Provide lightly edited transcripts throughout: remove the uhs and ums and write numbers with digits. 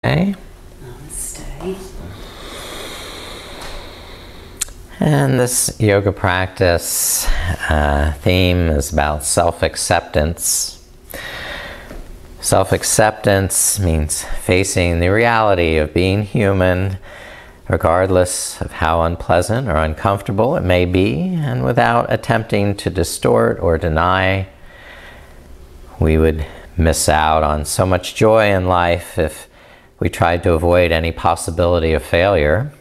Okay. Namaste. And this yoga practice theme is about self-acceptance. Self-acceptance means facing the reality of being human, regardless of how unpleasant or uncomfortable it may be, and without attempting to distort or deny. We would miss out on so much joy in life if we tried to avoid any possibility of failure.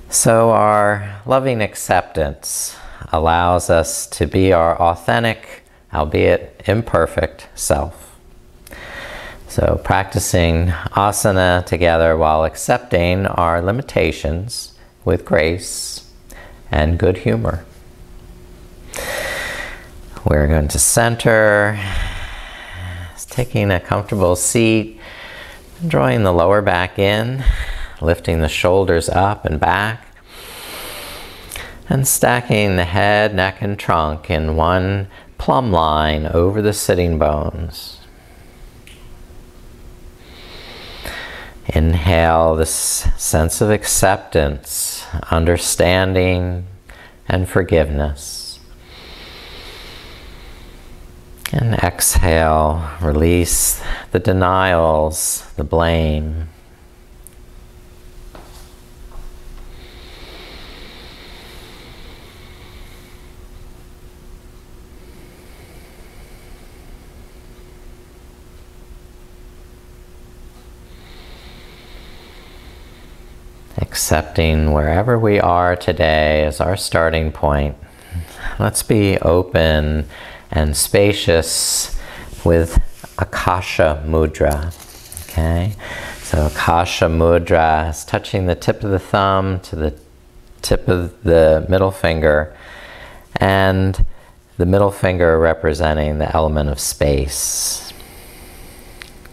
So our loving acceptance allows us to be our authentic, albeit imperfect, self. So practicing asana together while accepting our limitations with grace and good humor. We're going to center, taking a comfortable seat, drawing the lower back in, lifting the shoulders up and back, and stacking the head, neck, and trunk in one plumb line over the sitting bones. Inhale this sense of acceptance, understanding, and forgiveness. And exhale, release the denials, the blame. Accepting wherever we are today as our starting point. Let's be open and spacious with Akasha Mudra. Okay? So Akasha Mudra is touching the tip of the thumb to the tip of the middle finger, and the middle finger representing the element of space.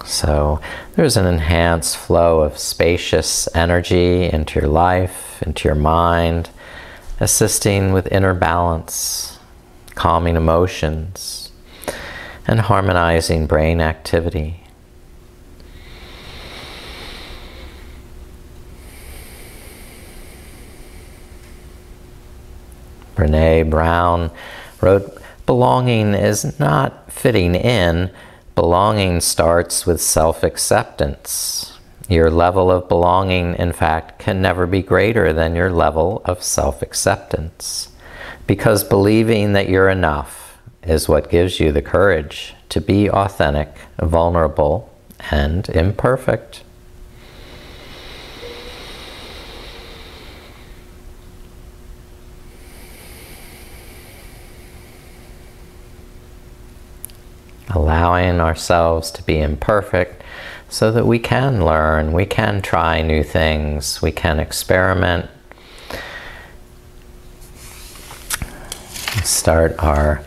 So there's an enhanced flow of spacious energy into your life, into your mind, assisting with inner balance, calming emotions, and harmonizing brain activity. Brené Brown wrote, "Belonging is not fitting in. Belonging starts with self-acceptance. Your level of belonging, in fact, can never be greater than your level of self-acceptance. Because believing that you're enough is what gives you the courage to be authentic, vulnerable, and imperfect." Allowing ourselves to be imperfect so that we can learn, we can try new things, we can experiment. Start our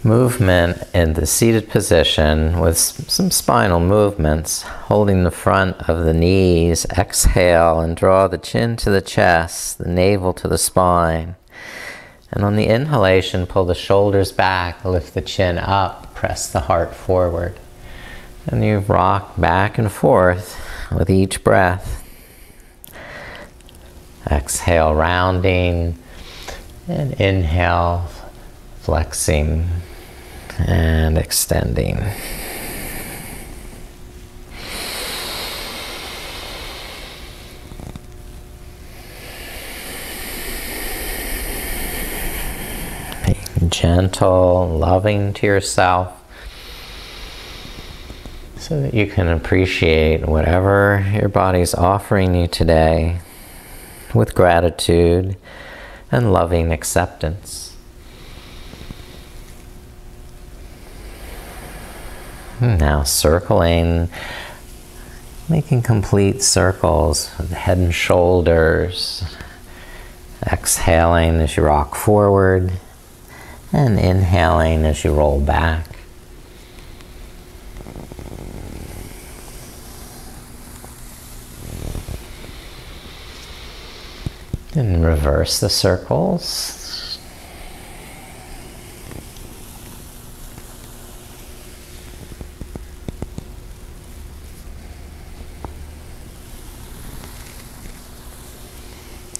movement in the seated position with some spinal movements, holding the front of the knees. Exhale and draw the chin to the chest, the navel to the spine. And on the inhalation, pull the shoulders back, lift the chin up, press the heart forward. And you rock back and forth with each breath. Exhale, rounding, and inhale, flexing and extending. Gentle, loving to yourself, so that you can appreciate whatever your body's offering you today with gratitude and loving acceptance. Now circling, making complete circles with the head and shoulders. Exhaling as you rock forward, and inhaling as you roll back. And reverse the circles.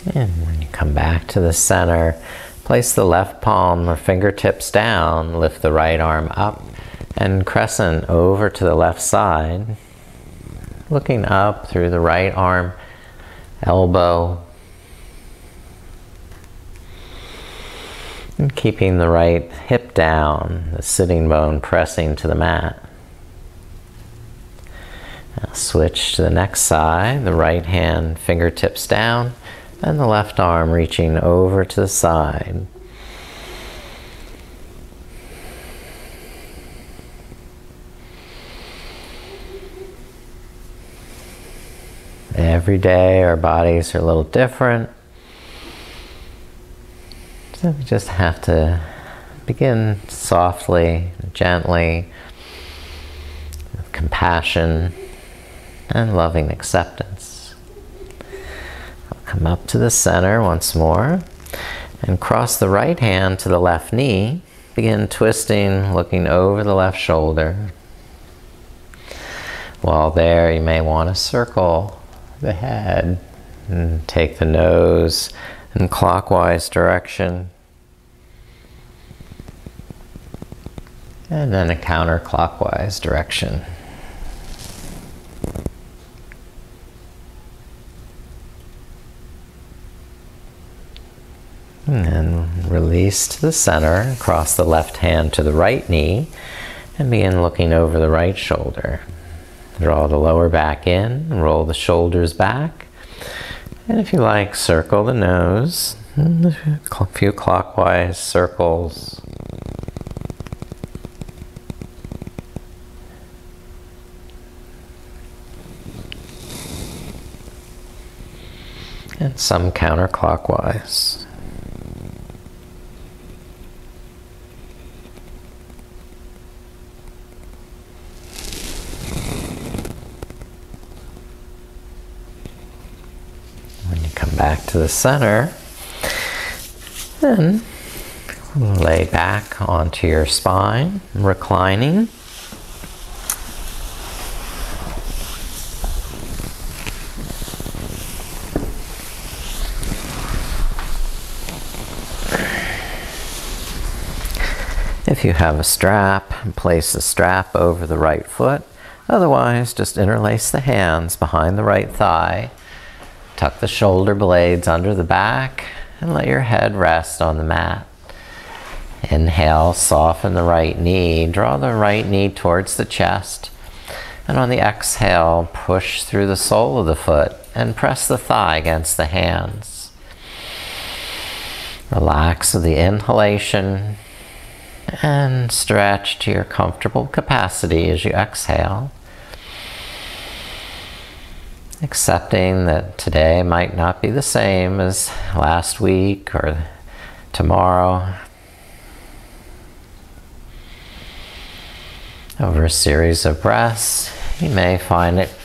And when you come back to the center, place the left palm or fingertips down, lift the right arm up, and crescent over to the left side, looking up through the right arm, elbow, and keeping the right hip down, the sitting bone pressing to the mat. Now switch to the next side, the right hand fingertips down, and the left arm reaching over to the side. Every day our bodies are a little different. So we just have to begin softly, gently, with compassion and loving acceptance. I'll come up to the center once more and cross the right hand to the left knee. Begin twisting, looking over the left shoulder. While there, you may want to circle the head and take the nose in clockwise direction, and then a counterclockwise direction. And then release to the center, cross the left hand to the right knee, and begin looking over the right shoulder. Draw the lower back in, roll the shoulders back, and if you like, circle the nose, a few clockwise circles. And some counterclockwise. Back to the center, then lay back onto your spine, reclining. If you have a strap, place the strap over the right foot. Otherwise, just interlace the hands behind the right thigh. Tuck the shoulder blades under the back and let your head rest on the mat. Inhale, soften the right knee. Draw the right knee towards the chest. And on the exhale, push through the sole of the foot and press the thigh against the hands. Relax with the inhalation and stretch to your comfortable capacity as you exhale. Accepting that today might not be the same as last week or tomorrow. Over a series of breaths, you may find it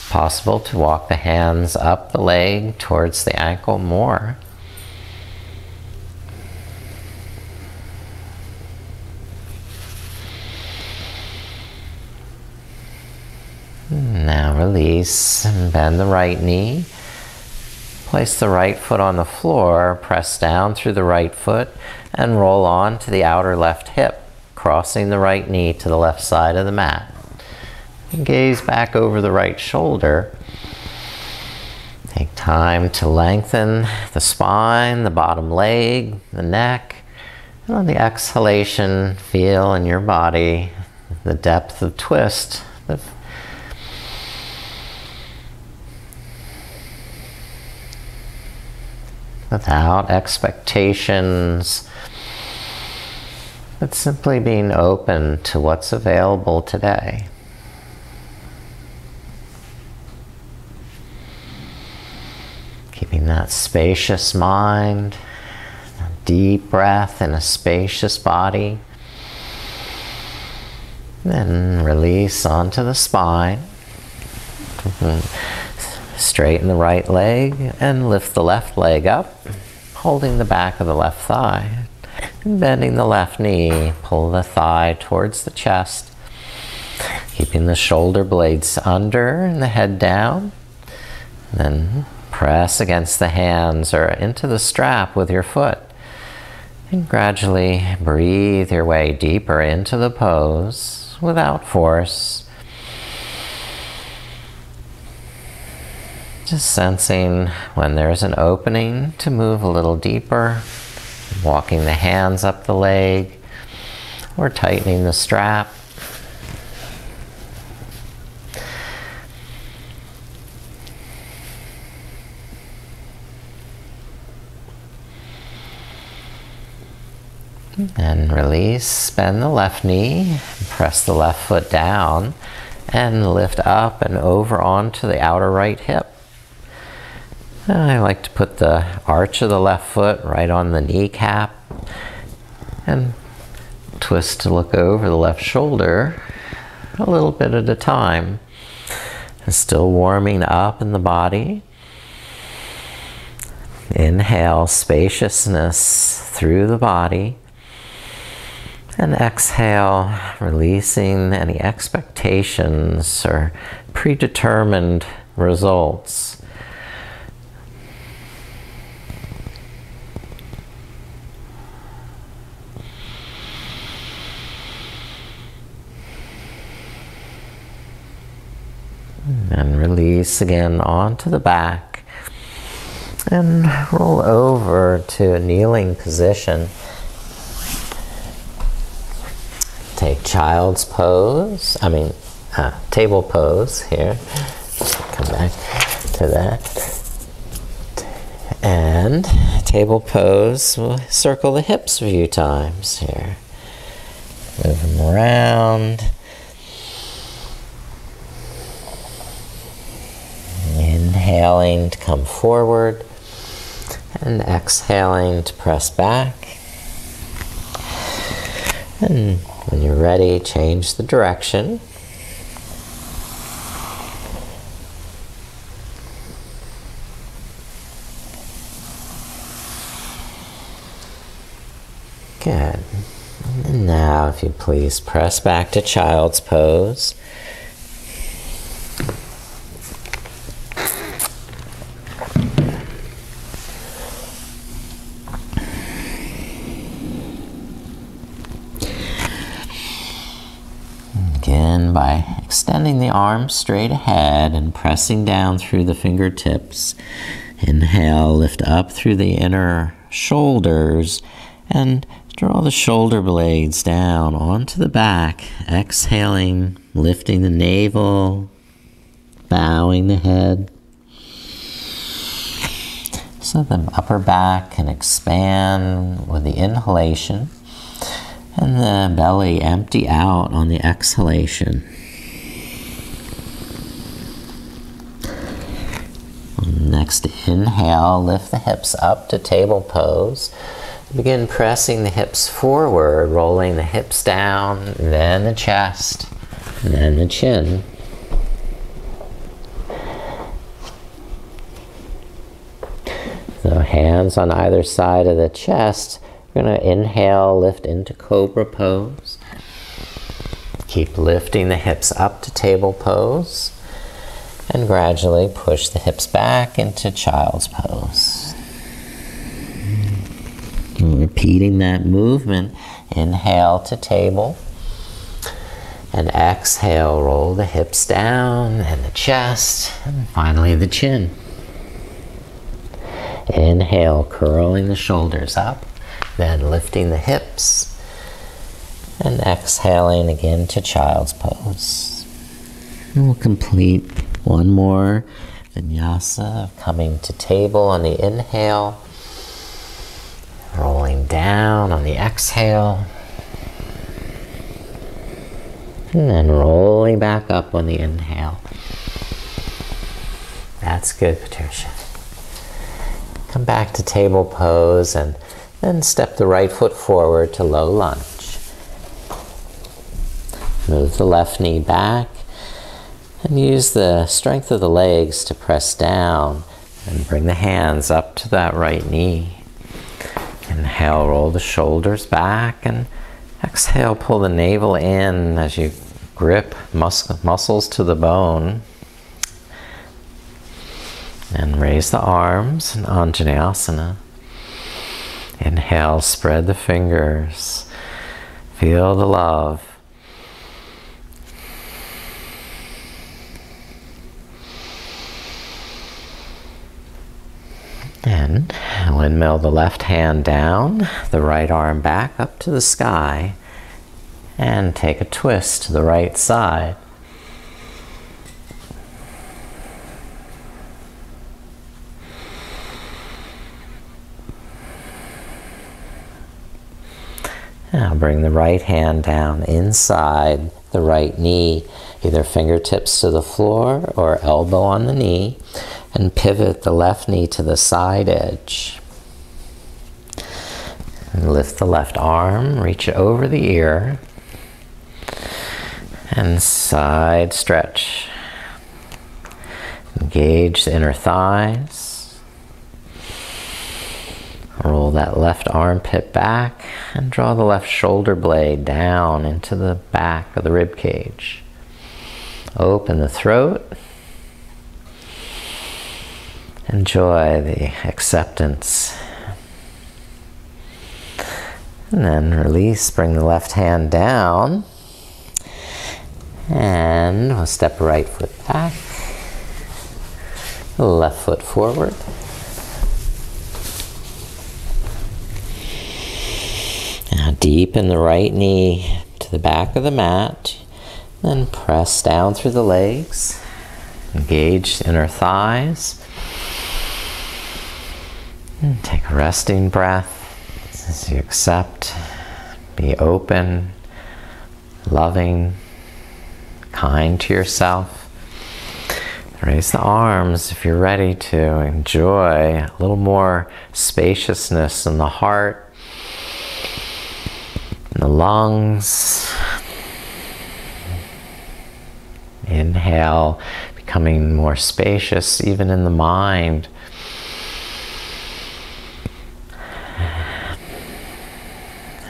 possible to walk the hands up the leg towards the ankle more. Now release and bend the right knee. Place the right foot on the floor, press down through the right foot, and roll on to the outer left hip, crossing the right knee to the left side of the mat. And gaze back over the right shoulder. Take time to lengthen the spine, the bottom leg, the neck, and on the exhalation, feel in your body the depth of twist, without expectations, but simply being open to what's available today. Keeping that spacious mind, a deep breath in a spacious body. Then release onto the spine. Straighten the right leg and lift the left leg up, holding the back of the left thigh. And bending the left knee, pull the thigh towards the chest, keeping the shoulder blades under and the head down. Then press against the hands or into the strap with your foot. And gradually breathe your way deeper into the pose without force. Just sensing when there's an opening to move a little deeper, walking the hands up the leg or tightening the strap. And release, bend the left knee, press the left foot down, and lift up and over onto the outer right hip. I like to put the arch of the left foot right on the kneecap and twist to look over the left shoulder a little bit at a time. And still warming up in the body. Inhale, spaciousness through the body. And exhale, releasing any expectations or predetermined results. And release again onto the back. And roll over to a kneeling position. Take child's pose, table pose here. Come back to that. And table pose, we'll circle the hips a few times here. Move them around. Inhaling to come forward and exhaling to press back. And when you're ready, change the direction. Good. And now, if you please, press back to child's pose. Again, by extending the arms straight ahead and pressing down through the fingertips. Inhale, lift up through the inner shoulders and draw the shoulder blades down onto the back. Exhaling, lifting the navel, bowing the head. So the upper back can expand with the inhalation. And the belly empty out on the exhalation. Next inhale, lift the hips up to table pose. Begin pressing the hips forward, rolling the hips down, then the chest, then the chin. So hands on either side of the chest. We're going to inhale, lift into cobra pose. Keep lifting the hips up to table pose. And gradually push the hips back into child's pose. And repeating that movement, inhale to table. And exhale, roll the hips down and the chest. And finally the chin. Inhale, curling the shoulders up. Then lifting the hips and exhaling again to child's pose. And we'll complete one more vinyasa of coming to table on the inhale, rolling down on the exhale, and then rolling back up on the inhale. That's good, Patricia. Come back to table pose and then step the right foot forward to low lunge. Move the left knee back and use the strength of the legs to press down and bring the hands up to that right knee. Inhale, roll the shoulders back and exhale, pull the navel in as you grip muscles to the bone. And raise the arms in Anjaneyasana. Inhale, spread the fingers. Feel the love. And windmill the left hand down, the right arm back up to the sky, and take a twist to the right side. Now bring the right hand down inside the right knee, either fingertips to the floor or elbow on the knee, and pivot the left knee to the side edge. And lift the left arm, reach it over the ear, and side stretch. Engage the inner thighs. Roll that left armpit back and draw the left shoulder blade down into the back of the rib cage. Open the throat. Enjoy the acceptance. And then release, bring the left hand down. And we'll step right foot back. Left foot forward. Now deepen the right knee to the back of the mat. Then press down through the legs. Engage the inner thighs. And take a resting breath as you accept. Be open, loving, kind to yourself. Raise the arms if you're ready to. Enjoy a little more spaciousness in the heart, in the lungs. Inhale, becoming more spacious even in the mind.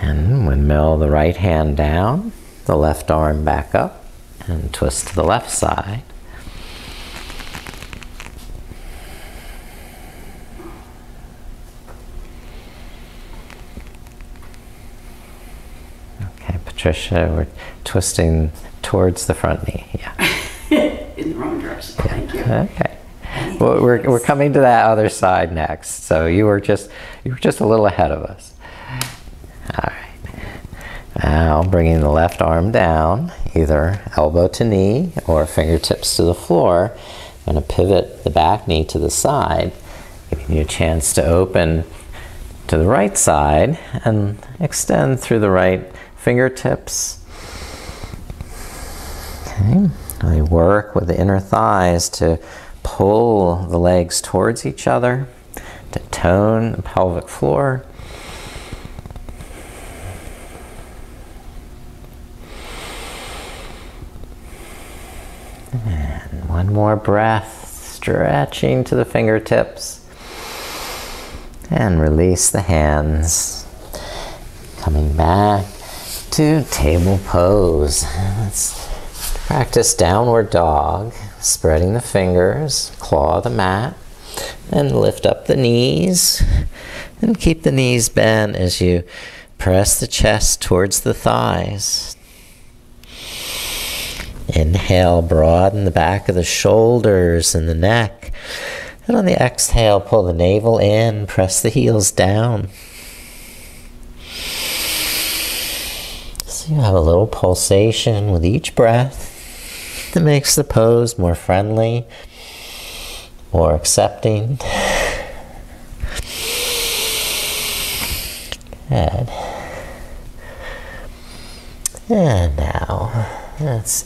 And windmill the right hand down, the left arm back up, and twist to the left side. Okay, Patricia, we're twisting towards the front knee. Yeah. In the wrong direction. Yeah. Thank you. Okay. Well, we're coming to that other side next. So you were just a little ahead of us. All right. Now bringing the left arm down, either elbow to knee or fingertips to the floor. I'm going to pivot the back knee to the side, giving you a chance to open to the right side and extend through the right fingertips. Okay. We work with the inner thighs to pull the legs towards each other, to tone the pelvic floor. And one more breath, stretching to the fingertips. And release the hands. Coming back to table pose. Let's practice downward dog, spreading the fingers, claw the mat, and lift up the knees. And keep the knees bent as you press the chest towards the thighs. Inhale, broaden the back of the shoulders and the neck. And on the exhale, pull the navel in, press the heels down. So you have a little pulsation with each breath that makes the pose more friendly, more accepting. Good. And now let's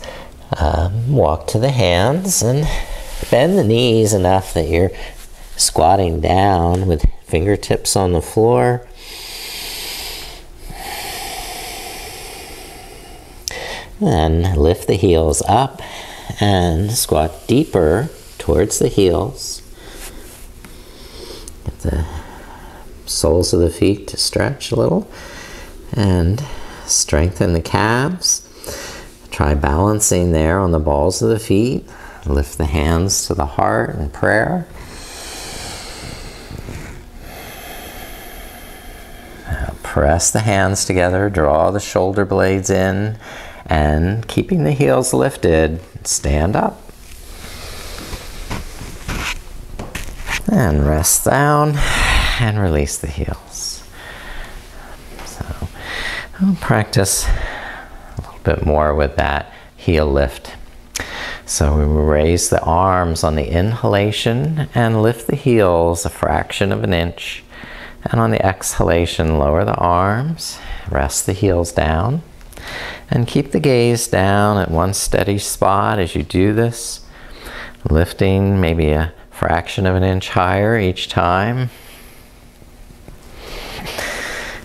walk to the hands and bend the knees enough that you're squatting down with fingertips on the floor. Then lift the heels up and squat deeper towards the heels. Get the soles of the feet to stretch a little and strengthen the calves. Try balancing there on the balls of the feet. Lift the hands to the heart in prayer. press the hands together, draw the shoulder blades in, and keeping the heels lifted, stand up. And rest down and release the heels. So I'll practice a little bit more with that heel lift. So we will raise the arms on the inhalation and lift the heels a fraction of an inch. And on the exhalation, lower the arms, rest the heels down, and keep the gaze down at one steady spot as you do this, lifting maybe a fraction of an inch higher each time,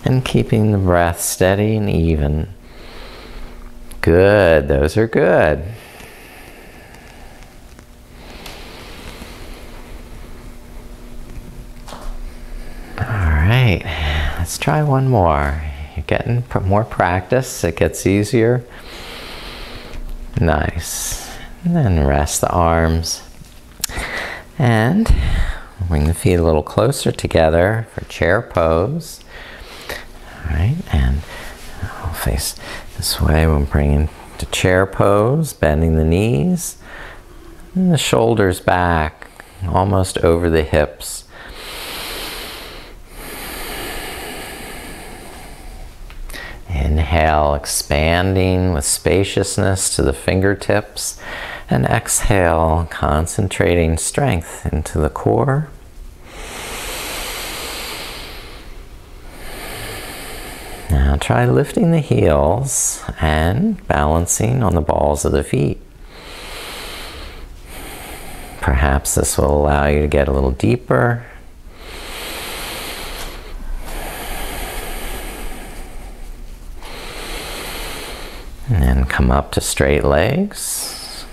and keeping the breath steady and even. Good, those are good. Alright, let's try one more. You're getting more practice, it gets easier. Nice. And then rest the arms. And bring the feet a little closer together for chair pose. Alright, and I'll face this way when bringing to chair pose, bending the knees, and the shoulders back, almost over the hips. Inhale, expanding with spaciousness to the fingertips, and exhale, concentrating strength into the core. Now try lifting the heels and balancing on the balls of the feet. Perhaps this will allow you to get a little deeper. And then come up to straight legs.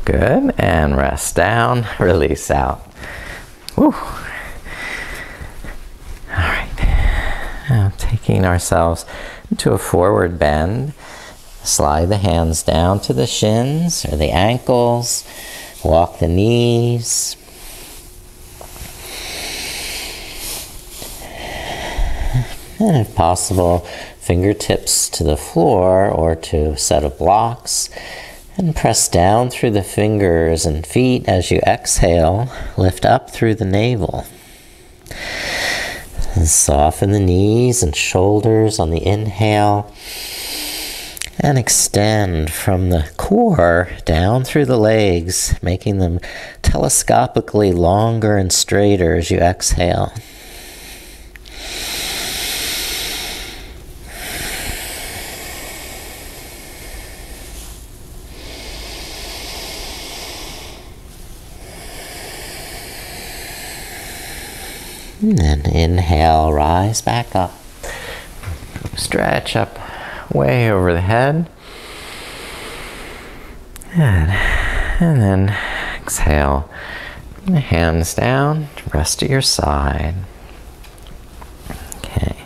Good. And rest down, release out. Woo. Alright. Now taking ourselves into a forward bend. Slide the hands down to the shins or the ankles. Walk the knees. And if possible, fingertips to the floor or to a set of blocks, and press down through the fingers and feet as you exhale. Lift up through the navel. And soften the knees and shoulders on the inhale, and extend from the core down through the legs, making them telescopically longer and straighter as you exhale. And then inhale, rise back up. Stretch up way over the head. Good. And then exhale. The hands down, rest at your side. Okay.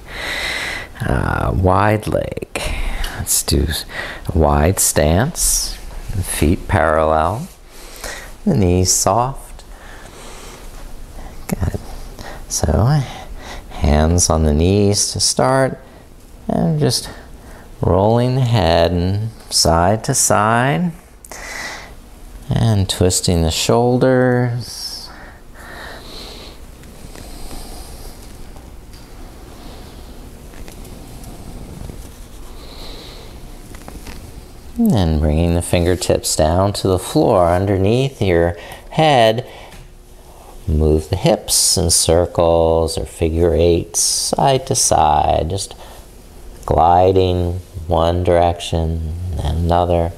Wide leg. Let's do a wide stance. The feet parallel. The knees soft. Good. So, hands on the knees to start, and just rolling the head and side to side, and twisting the shoulders. And then bringing the fingertips down to the floor underneath your head. Move the hips in circles or figure eights, side to side, just gliding one direction and another.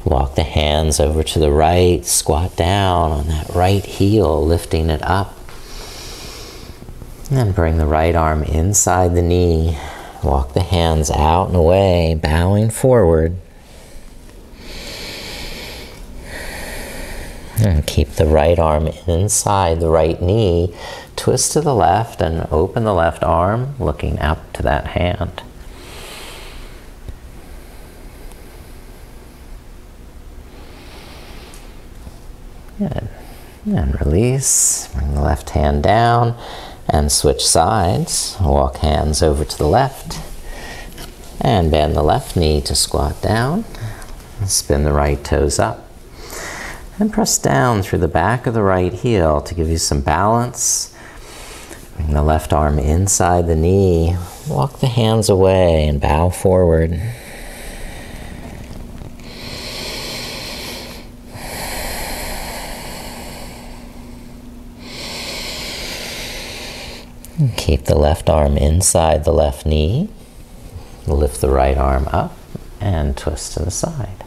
Walk the hands over to the right, squat down on that right heel, lifting it up. And then bring the right arm inside the knee. Walk the hands out and away, bowing forward. And keep the right arm inside the right knee. Twist to the left and open the left arm, looking up to that hand. And release. Bring the left hand down and switch sides. Walk hands over to the left. And bend the left knee to squat down. Spin the right toes up. And press down through the back of the right heel to give you some balance. Bring the left arm inside the knee. Walk the hands away and bow forward. Keep the left arm inside the left knee. Lift the right arm up and twist to the side.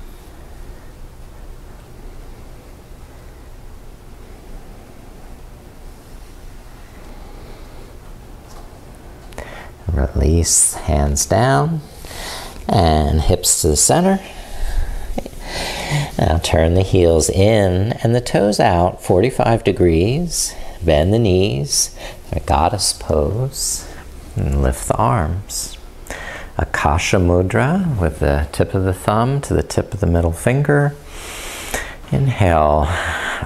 Release, hands down and hips to the center. Now turn the heels in and the toes out 45 degrees. Bend the knees, a goddess pose, and lift the arms. Akasha Mudra with the tip of the thumb to the tip of the middle finger. Inhale,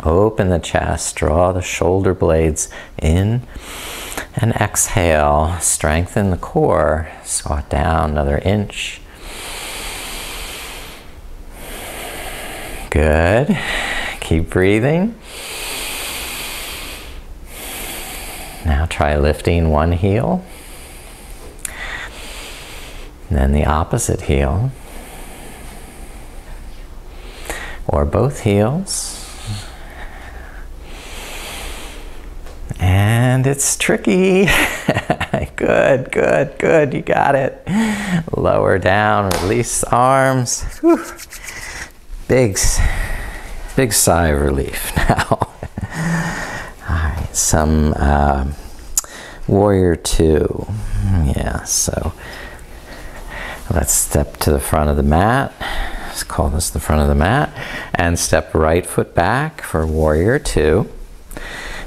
open the chest, draw the shoulder blades in, and exhale, strengthen the core, squat down another inch. Good, keep breathing. Now try lifting one heel, then the opposite heel, or both heels. And it's tricky. Good, good, good, you got it. Lower down, release the arms. Whew. Big sigh of relief now. Some warrior two. Yeah, so let's step to the front of the mat. Let's call this the front of the mat. And step right foot back for warrior two.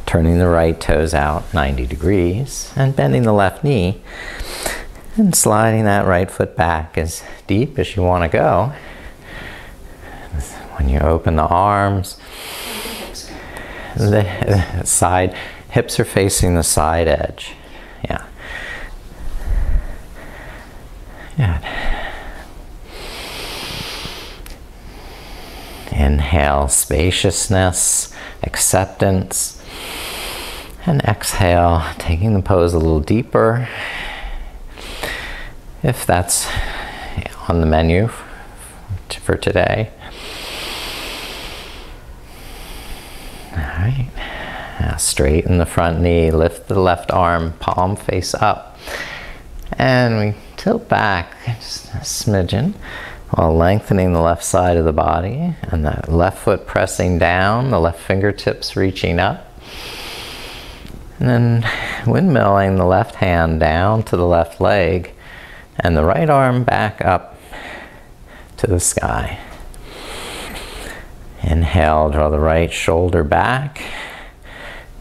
Turning the right toes out 90 degrees and bending the left knee and sliding that right foot back as deep as you want to go. When you open the arms, the side hips are facing the side edge. Yeah. Good. Inhale, spaciousness, acceptance. And exhale, taking the pose a little deeper. If that's on the menu for today. All right, now straighten the front knee, lift the left arm, palm face up. And we tilt back just a smidgen while lengthening the left side of the body and the left foot pressing down, the left fingertips reaching up. And then windmilling the left hand down to the left leg and the right arm back up to the sky. Inhale, draw the right shoulder back.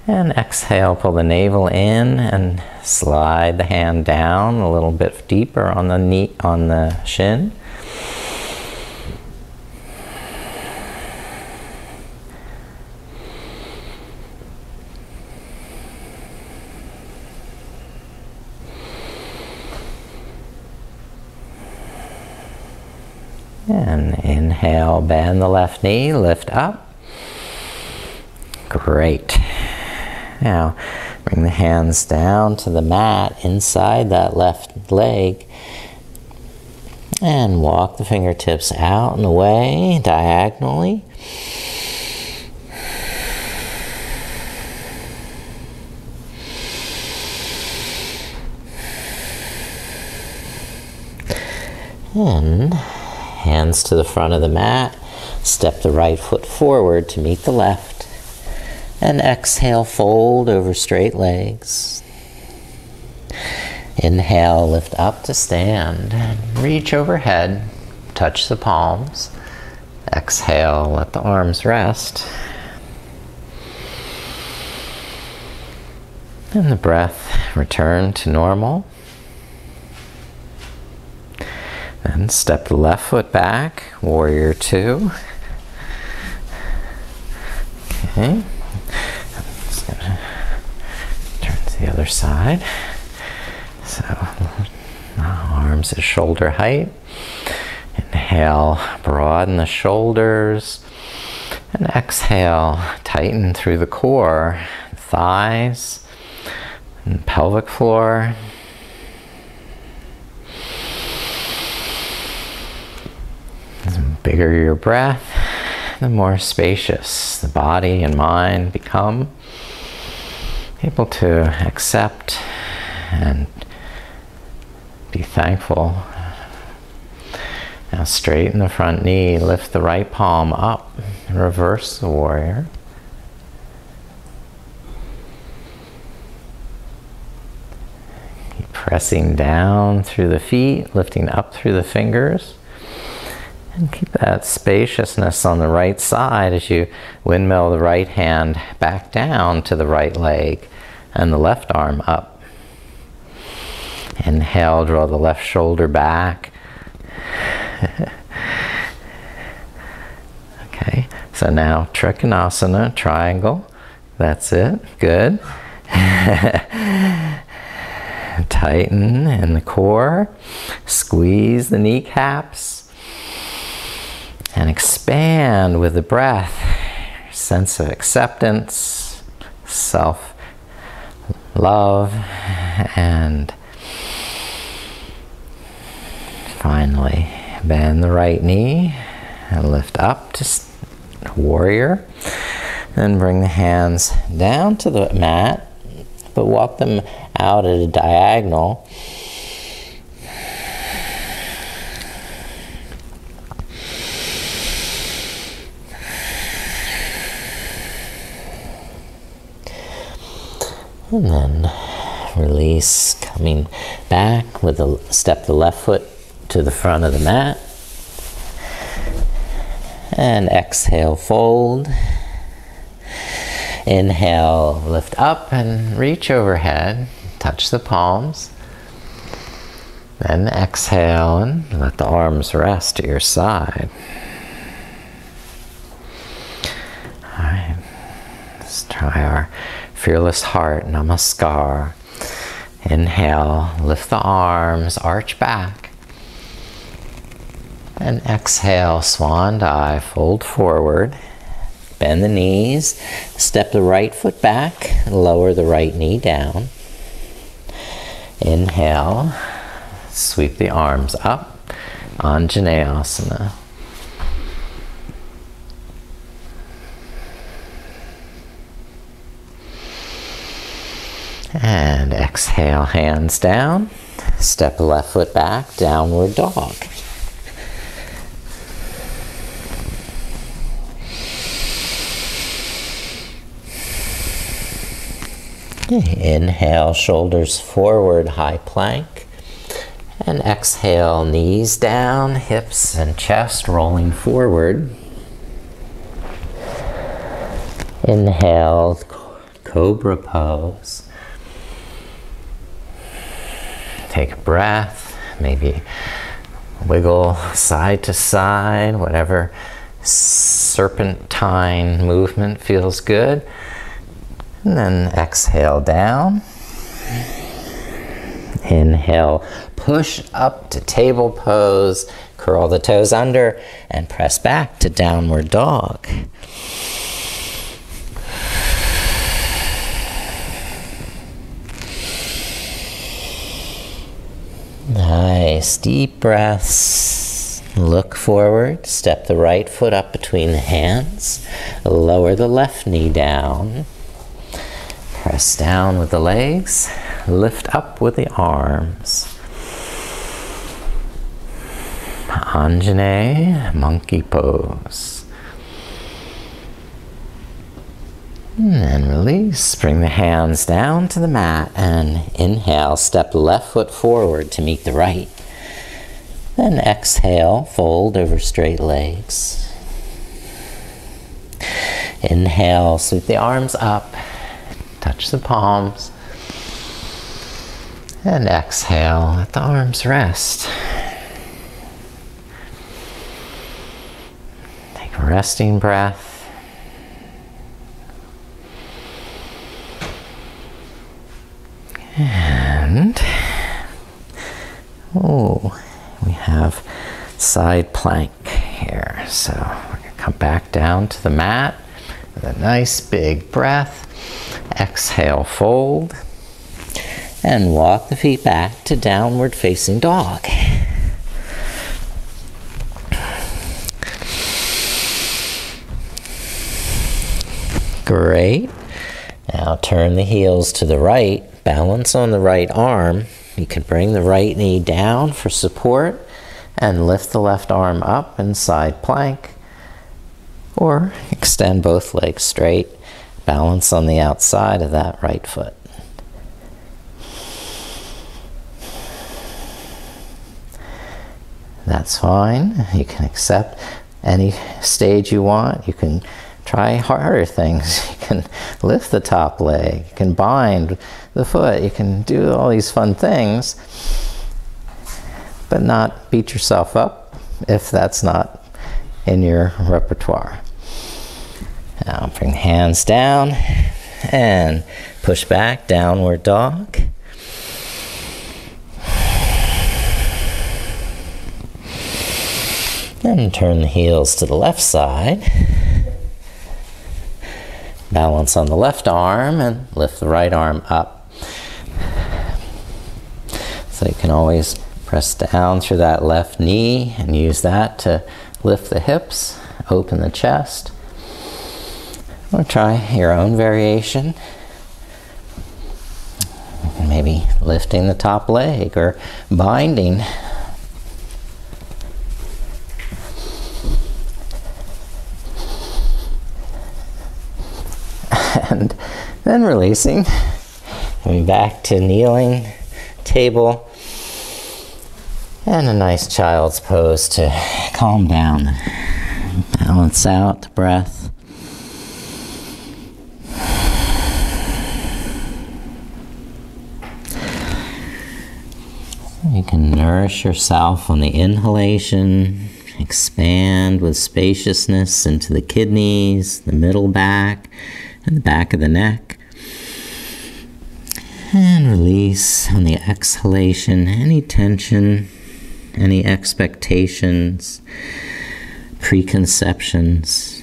And exhale, pull the navel in and slide the hand down a little bit deeper on the knee, on the shin. And inhale, bend the left knee, lift up. Great. Now, bring the hands down to the mat inside that left leg and walk the fingertips out and away diagonally. And hands to the front of the mat, step the right foot forward to meet the left. And exhale, fold over straight legs. Inhale, lift up to stand. And reach overhead, touch the palms. Exhale, let the arms rest. And the breath return to normal. Then step the left foot back, warrior two. Okay. Just gonna turn to the other side. So arms at shoulder height. Inhale, broaden the shoulders. And exhale, tighten through the core, thighs, and pelvic floor. The bigger your breath, the more spacious the body and mind become. Able to accept and be thankful. Now straighten the front knee, lift the right palm up, reverse the warrior. Keep pressing down through the feet, lifting up through the fingers. And keep that spaciousness on the right side as you windmill the right hand back down to the right leg and the left arm up. Inhale, draw the left shoulder back. Okay, so now Trikonasana, triangle. That's it, good. Tighten in the core, squeeze the kneecaps, and expand with the breath. Sense of acceptance, self-love, and finally, bend the right knee and lift up to warrior. Then bring the hands down to the mat, but walk them out at a diagonal. And then release, coming back with step the left foot to the front of the mat. And exhale, fold. Inhale, lift up and reach overhead. Touch the palms. Then exhale and let the arms rest at your side. All right, let's try our fearless heart, Namaskar. Inhale, lift the arms, arch back. And exhale, swan dive, fold forward. Bend the knees, step the right foot back, lower the right knee down. Inhale, sweep the arms up, Anjaneyasana. And exhale, hands down, step the left foot back, downward dog. Inhale, shoulders forward, high plank. And exhale, knees down, hips and chest rolling forward. Inhale, cobra pose. Take a breath, maybe wiggle side to side, whatever serpentine movement feels good. And then exhale down. Inhale, push up to table pose, curl the toes under, and press back to downward dog. Nice, deep breaths. Look forward, step the right foot up between the hands, lower the left knee down. Press down with the legs, lift up with the arms. Anjaneya, monkey pose. And then release, bring the hands down to the mat and inhale, step the left foot forward to meet the right. Then exhale, fold over straight legs. Inhale, sweep the arms up. Touch the palms. And exhale, let the arms rest. Take a resting breath. And, we have side plank here. So we're going to come back down to the mat with a nice big breath. Exhale, fold. And walk the feet back to downward facing dog. Great. Now turn the heels to the right. Balance on the right arm. You can bring the right knee down for support and lift the left arm up in side plank. Or extend both legs straight. Balance on the outside of that right foot. That's fine. You can accept any stage you want. You can try harder things. You can lift the top leg. You can bind the foot. You can do all these fun things, but not beat yourself up if that's not in your repertoire. Now bring the hands down and push back, downward dog. And turn the heels to the left side. Balance on the left arm and lift the right arm up. So you can always press down through that left knee and use that to lift the hips, open the chest. Or try your own variation. Maybe lifting the top leg or binding. And then releasing, coming back to kneeling, table, and a nice child's pose to calm down, balance out the breath. You can nourish yourself on the inhalation, expand with spaciousness into the kidneys, the middle back, and the back of the neck. And release on the exhalation any tension, any expectations, preconceptions.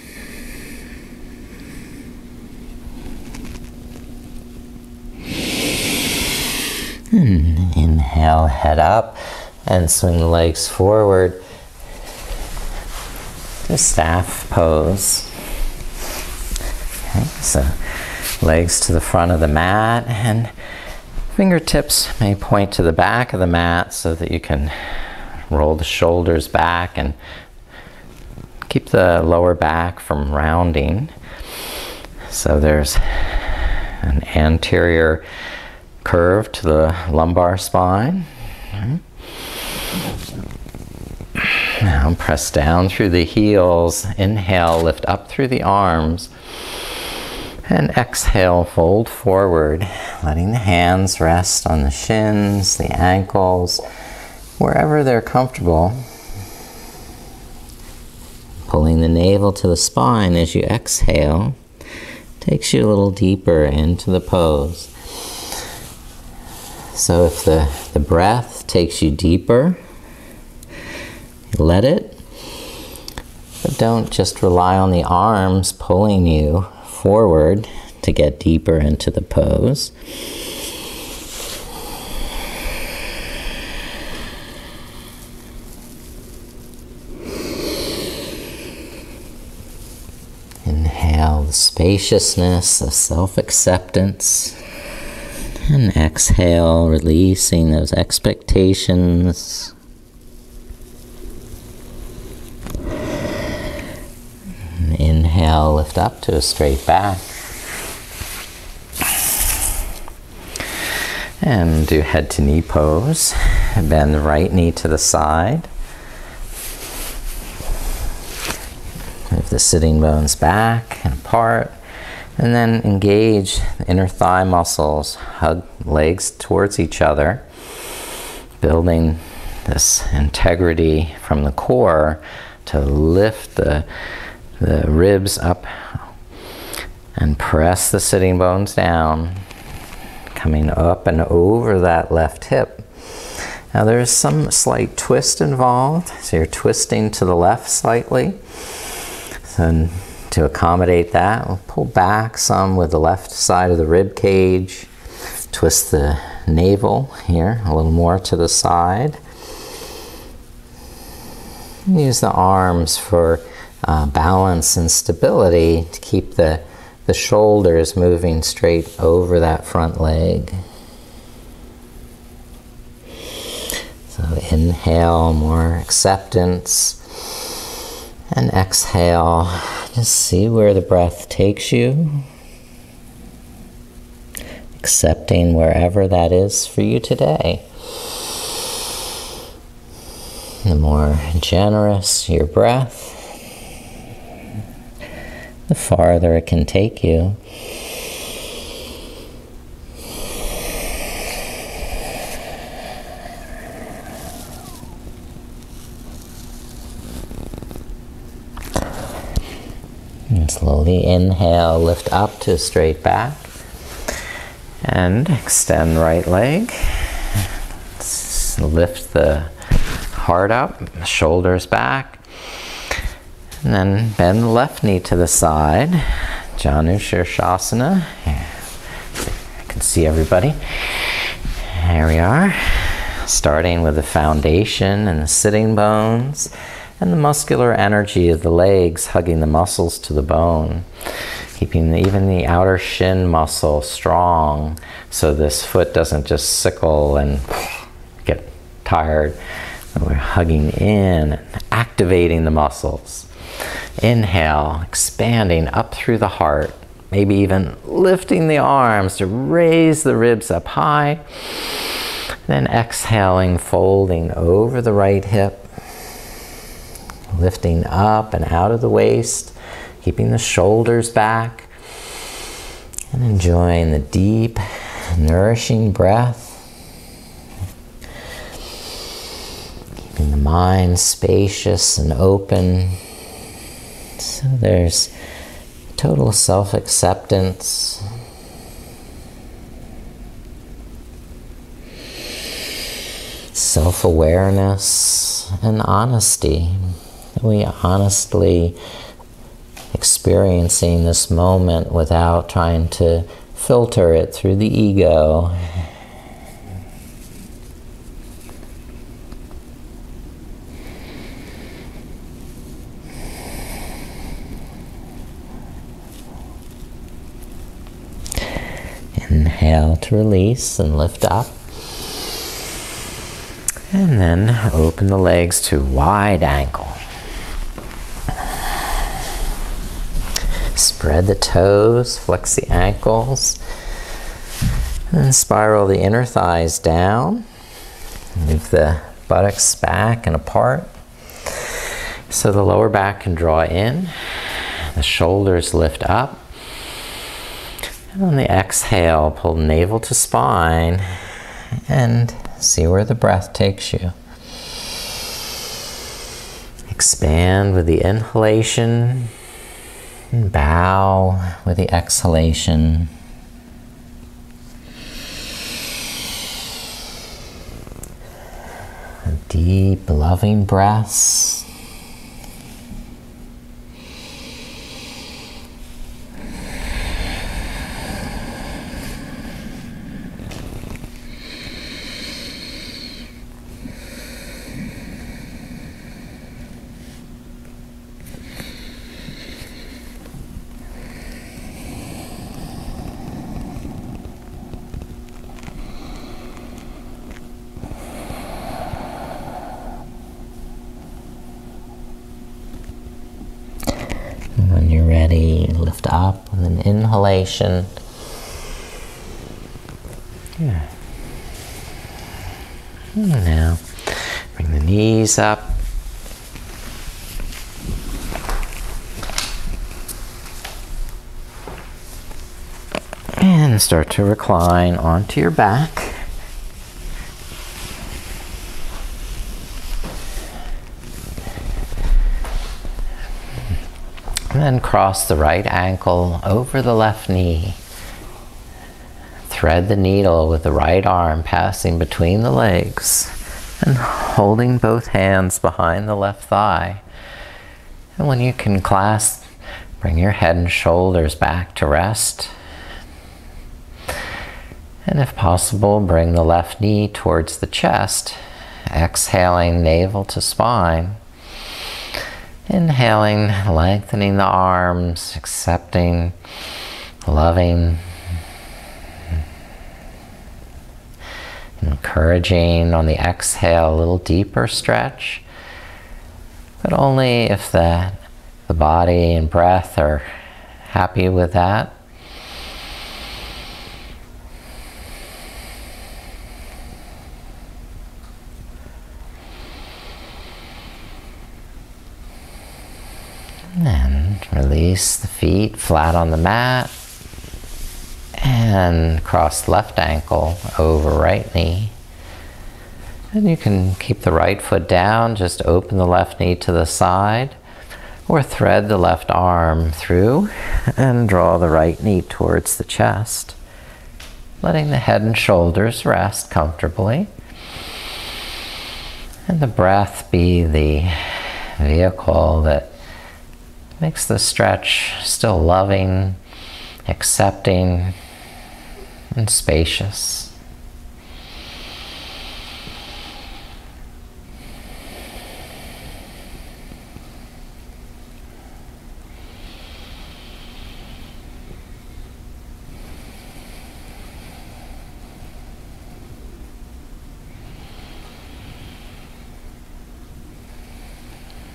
And inhale, head up, and swing the legs forward to staff pose. Okay, so legs to the front of the mat, and fingertips may point to the back of the mat so that you can roll the shoulders back and keep the lower back from rounding. So there's an anterior curve to the lumbar spine. Now press down through the heels. Inhale, lift up through the arms. And exhale, fold forward, letting the hands rest on the shins, the ankles, wherever they're comfortable. Pulling the navel to the spine as you exhale takes you a little deeper into the pose. So if the breath takes you deeper, let it, but don't just rely on the arms pulling you forward to get deeper into the pose. Inhale the spaciousness of self-acceptance, and exhale, releasing those expectations. Inhale, lift up to a straight back. And do head to knee pose. Bend the right knee to the side. Move the sitting bones back and apart. And then engage the inner thigh muscles. Hug legs towards each other. Building this integrity from the core to lift the ribs up and press the sitting bones down. coming up and over that left hip. Now there's some slight twist involved, so you're twisting to the left slightly. So to accommodate that, we'll pull back some with the left side of the rib cage, twist the navel here a little more to the side. Use the arms for balance and stability to keep the shoulders moving straight over that front leg. So inhale, more acceptance, and exhale, just see where the breath takes you, accepting wherever that is for you today. The more generous your breath, the farther it can take you. And slowly inhale, lift up to straight back. And extend right leg. Lift the heart up, shoulders back. And then bend the left knee to the side. Janu Shirshasana. I can see everybody. There we are. Starting with the foundation and the sitting bones. And the muscular energy of the legs hugging the muscles to the bone. Keeping even the outer shin muscle strong so this foot doesn't just sickle and get tired. We're hugging in, activating the muscles. Inhale, expanding up through the heart. Maybe even lifting the arms to raise the ribs up high. Then exhaling, folding over the right hip. Lifting up and out of the waist, keeping the shoulders back, and enjoying the deep, nourishing breath. Keeping the mind spacious and open. So there's total self-acceptance. Self-awareness and honesty. We honestly experiencing this moment without trying to filter it through the ego. Inhale to release and lift up. And then open the legs to wide ankle. Spread the toes, flex the ankles, and then spiral the inner thighs down. Move the buttocks back and apart so the lower back can draw in. The shoulders lift up. And on the exhale, pull navel to spine and see where the breath takes you. Expand with the inhalation. And bow with the exhalation. Deep, loving breaths. When you're ready, lift up with an inhalation. Yeah. And now, bring the knees up. And start to recline onto your back. And then cross the right ankle over the left knee. thread the needle with the right arm passing between the legs and holding both hands behind the left thigh. And when you can clasp, bring your head and shoulders back to rest. And if possible, bring the left knee towards the chest, exhaling navel to spine. Inhaling, lengthening the arms, accepting, loving, encouraging on the exhale a little deeper stretch, but only if the body and breath are happy with that. And then release the feet flat on the mat and cross left ankle over right knee. And you can keep the right foot down, just open the left knee to the side, or thread the left arm through and draw the right knee towards the chest, letting the head and shoulders rest comfortably. And the breath be the vehicle that makes the stretch still loving, accepting, and spacious.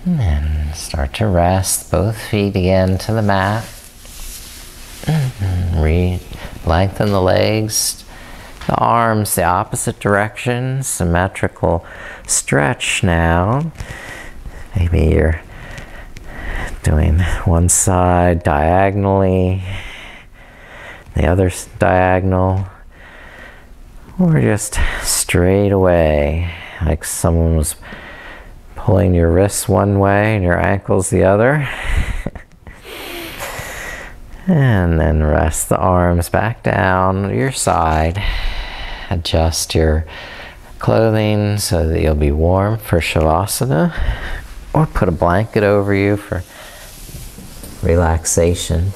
And then start to rest both feet again to the mat. Lengthen the legs, the arms the opposite direction, symmetrical stretch now. Maybe you're doing one side diagonally, the other diagonal, or just straight away, like someone was pulling your wrists one way and your ankles the other. And then rest the arms back down your side. Adjust your clothing so that you'll be warm for Shavasana, or put a blanket over you for relaxation.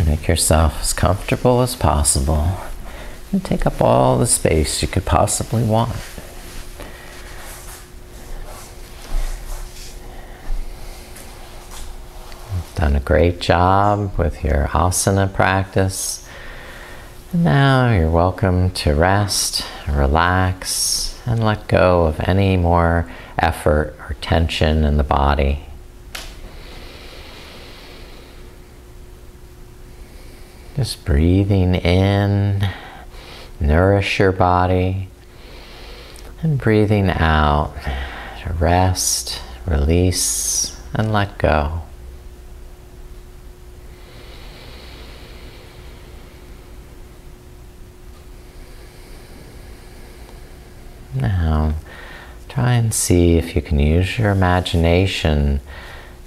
Make yourself as comfortable as possible and take up all the space you could possibly want. You've done a great job with your asana practice. And now you're welcome to rest, relax, and let go of any more effort or tension in the body. Just breathing in, nourish your body, and breathing out to rest, release, and let go. Now, try and see if you can use your imagination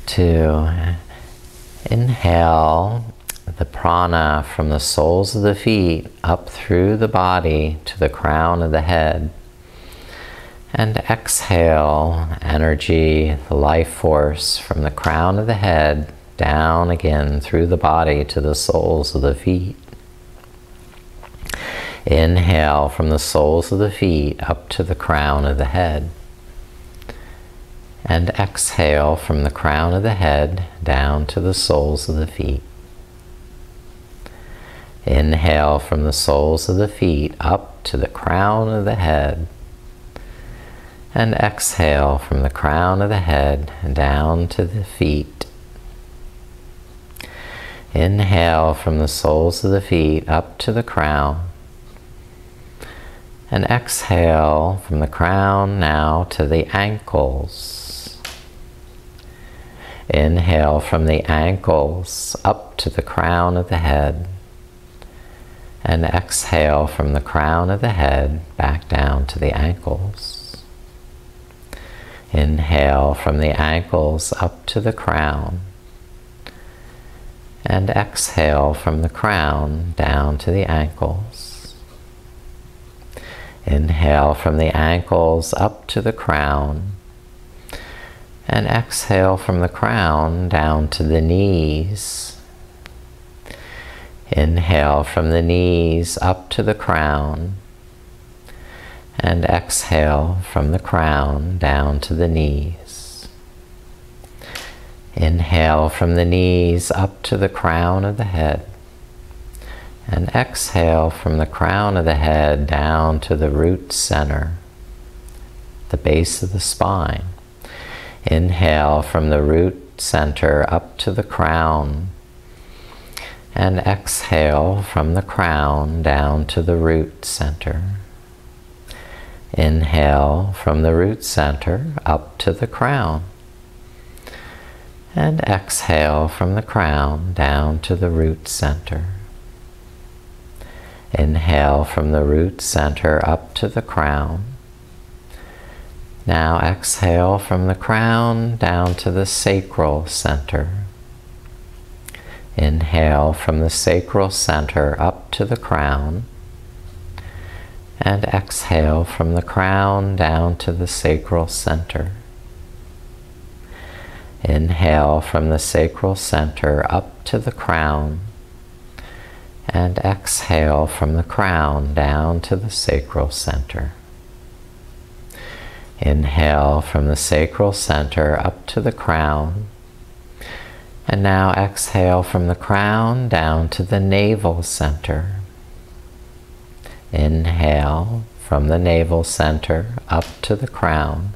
to inhale the prana from the soles of the feet up through the body to the crown of the head. And exhale energy, the life force from the crown of the head down again through the body to the soles of the feet. Inhale from the soles of the feet up to the crown of the head. And exhale from the crown of the head down to the soles of the feet. Inhale from the soles of the feet up to the crown of the head. And exhale from the crown of the head down to the feet. Inhale from the soles of the feet up to the crown. And exhale from the crown now to the ankles. Inhale from the ankles up to the crown of the head. And exhale from the crown of the head back down to the ankles. Inhale from the ankles up to the crown. And exhale from the crown down to the ankles. Inhale from the ankles up to the crown. And exhale from the crown down to the knees. Inhale from the knees up to the crown. And exhale from the crown down to the knees. Inhale from the knees up to the crown of the head. And exhale from the crown of the head down to the root center, the base of the spine. Inhale from the root center up to the crown. And exhale from the crown down to the root center. Inhale from the root center up to the crown. And exhale from the crown down to the root center. Inhale from the root center up to the crown. Now exhale from the crown down to the sacral center. Inhale from the sacral center up to the crown. And exhale from the crown down to the sacral center. Inhale from the sacral center up to the crown. And exhale from the crown down to the sacral center. Inhale from the sacral center up to the crown. And now exhale from the crown down to the navel center. Inhale from the navel center up to the crown.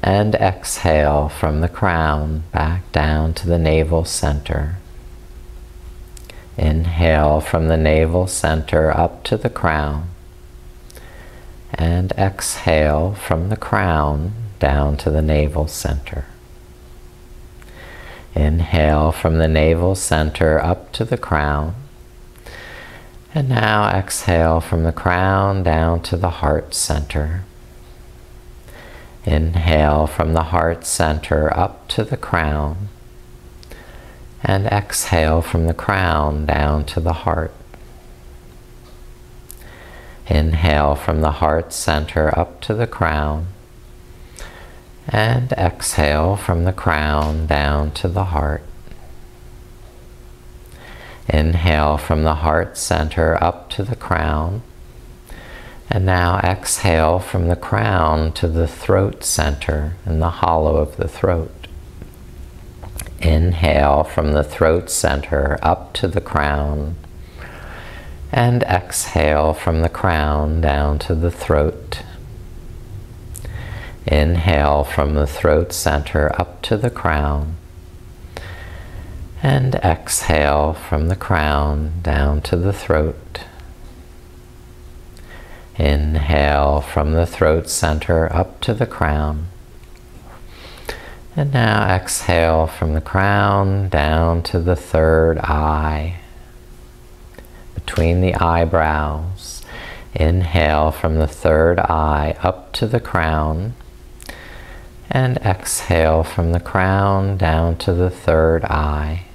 And exhale from the crown back down to the navel center. Inhale from the navel center up to the crown. And exhale from the crown down to the navel center. Inhale from the navel center up to the crown. And now exhale from the crown down to the heart center. Inhale from the heart center up to the crown. And exhale from the crown down to the heart. Inhale from the heart center up to the crown. And exhale from the crown down to the heart. Inhale from the heart center up to the crown. And now exhale from the crown to the throat center in the hollow of the throat. Inhale from the throat center up to the crown. And exhale from the crown down to the throat. Inhale from the throat center up to the crown. And exhale from the crown down to the throat. Inhale from the throat center up to the crown. And now exhale from the crown down to the third eye, between the eyebrows. Inhale from the third eye up to the crown. And exhale from the crown down to the third eye.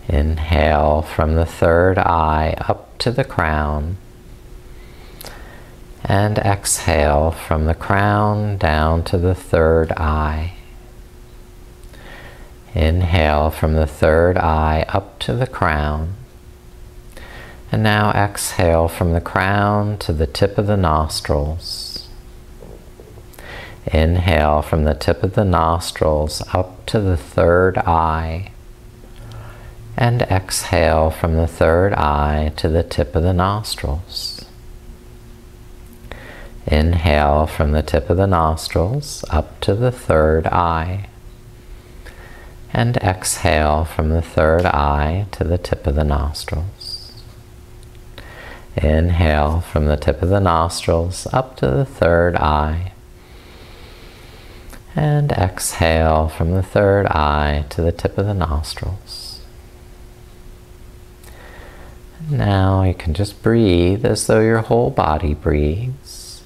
Inhale from the third eye up to the crown. And exhale from the crown down to the third eye. Inhale from the third eye up to the crown. And now exhale from the crown to the tip of the nostrils. Inhale from the tip of the nostrils up to the third eye. And exhale from the third eye to the tip of the nostrils. Inhale from the tip of the nostrils up to the third eye. And exhale from the third eye to the tip of the nostrils. Inhale from the tip of the nostrils up to the third eye. And exhale from the third eye to the tip of the nostrils. Now you can just breathe as though your whole body breathes.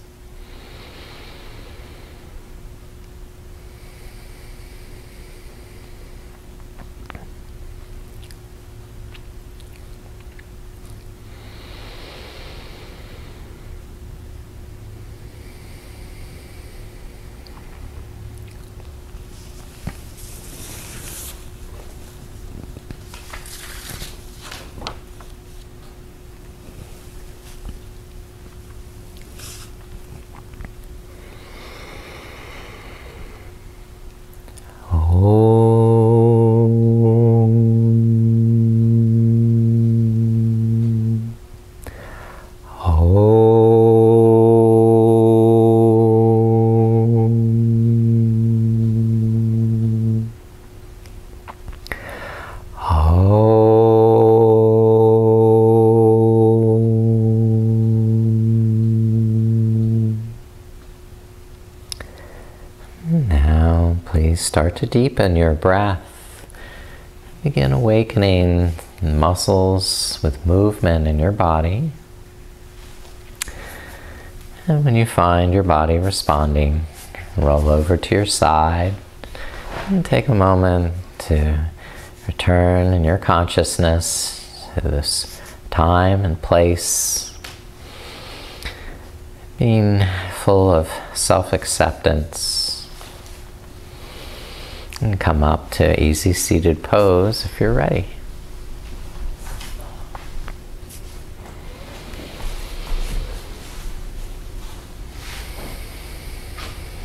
Now, please start to deepen your breath. Begin awakening muscles with movement in your body. And when you find your body responding, roll over to your side and take a moment to return in your consciousness to this time and place, being full of self-acceptance. And come up to easy seated pose if you're ready.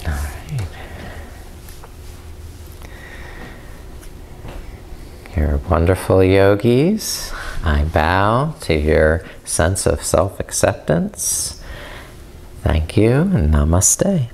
All right. You're wonderful yogis. I bow to your sense of self-acceptance. Thank you and namaste.